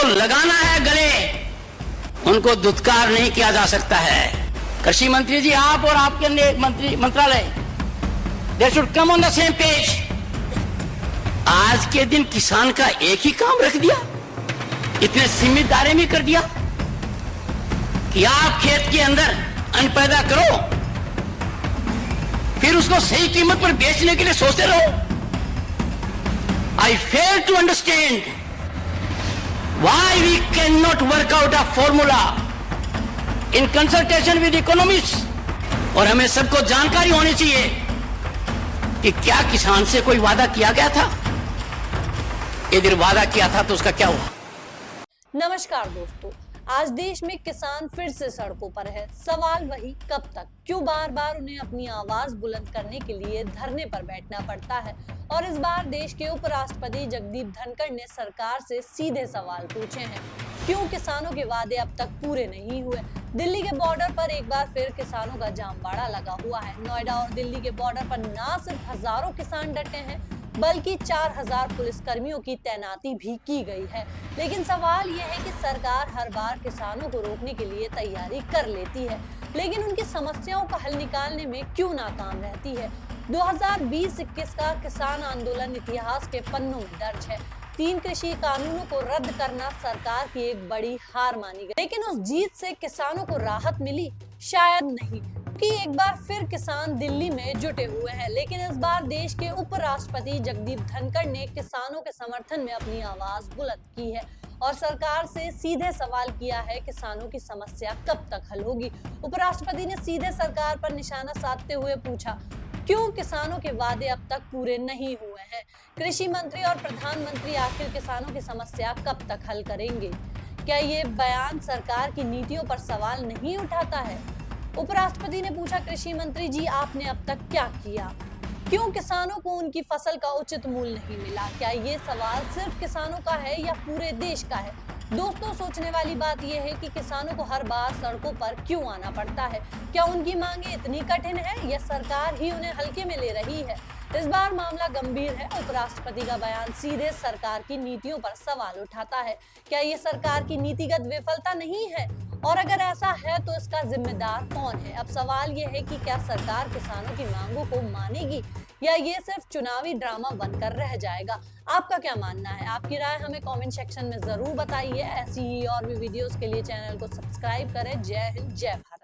जिनको लगाना है गले, उनको दुत्कार नहीं किया जा सकता है। कृषि मंत्री जी, आप और आपके मंत्रालय, they should come on the same page. आज के दिन किसान का एक ही काम रख दिया, इतने सीमित दायरे में कर दिया कि आप खेत के अंदर अन्न पैदा करो, फिर उसको सही कीमत पर बेचने के लिए सोचते रहो। I fail to understand why we cannot work out a formula in consultation with economists। और हमें सबको जानकारी होनी चाहिए कि क्या किसान से कोई वादा किया गया था, यदि वादा किया था तो उसका क्या हुआ। नमस्कार दोस्तों, आज देश में किसान फिर से सड़कों पर है। सवाल वही, कब तक? क्यों बार बार उन्हें अपनी आवाज बुलंद करने के लिए धरने पर बैठना पड़ता है? और इस बार देश के उपराष्ट्रपति जगदीप धनखड़ ने सरकार से सीधे सवाल पूछे हैं। क्यों किसानों के वादे अब तक पूरे नहीं हुए? दिल्ली के बॉर्डर पर एक बार फिर किसानों का जामबाड़ा लगा हुआ है। नोएडा और दिल्ली के बॉर्डर पर न सिर्फ हजारों किसान डटे हैं, बल्कि 4000 पुलिसकर्मियों की तैनाती भी की गई है। लेकिन सवाल यह है कि सरकार हर बार किसानों को रोकने के लिए तैयारी कर लेती है, लेकिन उनकी समस्याओं का हल निकालने में क्यों नाकाम रहती है। 2020-21 का किसान आंदोलन इतिहास के पन्नों में दर्ज है। 3 कृषि कानूनों को रद्द करना सरकार की एक बड़ी हार मानी गई, लेकिन उस जीत से किसानों को राहत मिली? शायद नहीं, कि एक बार फिर किसान दिल्ली में जुटे हुए हैं। लेकिन इस बार देश के उपराष्ट्रपति जगदीप धनखड़ ने किसानों के समर्थन में अपनी आवाज बुलंद की है और सरकार से सीधे सवाल किया है, किसानों की समस्या कब तक हल होगी। उपराष्ट्रपति ने सीधे सरकार पर निशाना साधते हुए पूछा, क्यों किसानों के वादे अब तक पूरे नहीं हुए हैं? कृषि मंत्री और प्रधानमंत्री आखिर किसानों की समस्या कब तक हल करेंगे? क्या ये बयान सरकार की नीतियों पर सवाल नहीं उठाता है? उपराष्ट्रपति ने पूछा, कृषि मंत्री जी, आपने अब तक क्या किया? क्यों किसानों को उनकी फसल का उचित मूल्य नहीं मिला? क्या ये सवाल सिर्फ किसानों का है या पूरे देश का है? दोस्तों, सोचने वाली बात यह है कि किसानों को हर बार सड़कों पर क्यों आना पड़ता है? क्या उनकी मांगे इतनी कठिन है या सरकार ही उन्हें हल्के में ले रही है? इस बार मामला गंभीर है। उपराष्ट्रपति का बयान सीधे सरकार की नीतियों पर सवाल उठाता है। क्या ये सरकार की नीतिगत विफलता नहीं है? और अगर ऐसा है तो इसका जिम्मेदार कौन है? अब सवाल ये है कि क्या सरकार किसानों की मांगों को मानेगी या ये सिर्फ चुनावी ड्रामा बनकर रह जाएगा? आपका क्या मानना है? आपकी राय हमें कमेंट सेक्शन में जरूर बताइए। ऐसी ही और भी वीडियोस के लिए चैनल को सब्सक्राइब करें। जय हिंद, जय भारत।